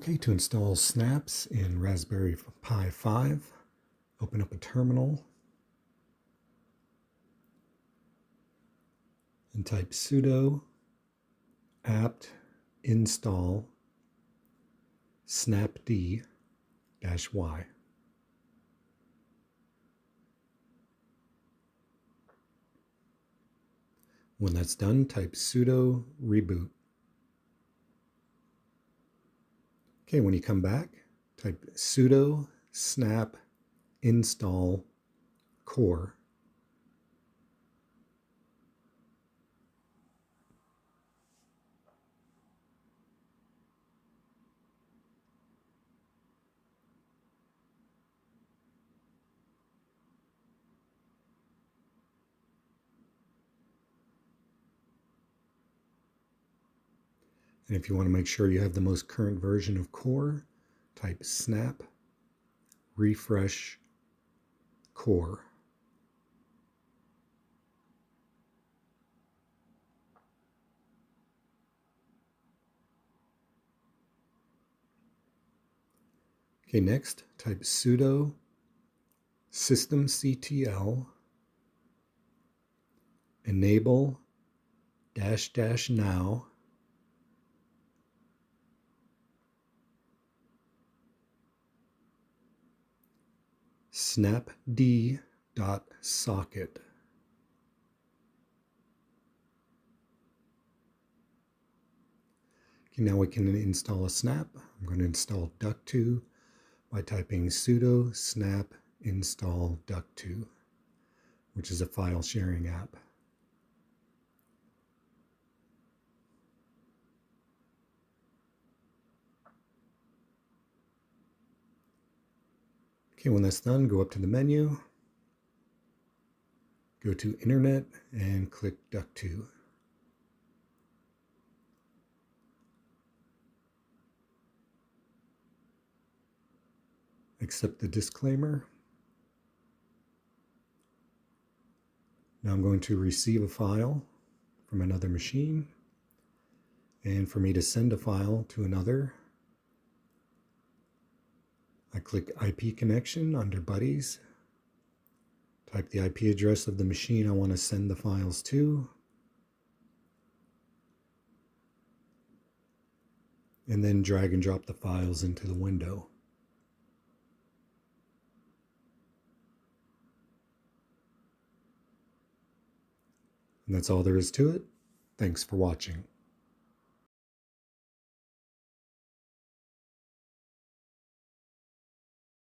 Okay, to install snaps in Raspberry Pi 5, open up a terminal and type sudo apt install snapd-y. When that's done, type sudo reboot. Okay, when you come back, type sudo snap install core. And if you want to make sure you have the most current version of core, type snap refresh core. Okay, next type sudo systemctl enable --now snapd.socket. Okay, now we can install a snap. I'm going to install Dukto by typing sudo snap install Dukto, which is a file sharing app. Okay, when that's done, go up to the menu, go to Internet, and click Dukto. Accept the disclaimer. Now I'm going to receive a file from another machine, and for me to send a file to another, I click IP connection under buddies, type the IP address of the machine I want to send the files to, and then drag and drop the files into the window. And that's all there is to it. Thanks for watching.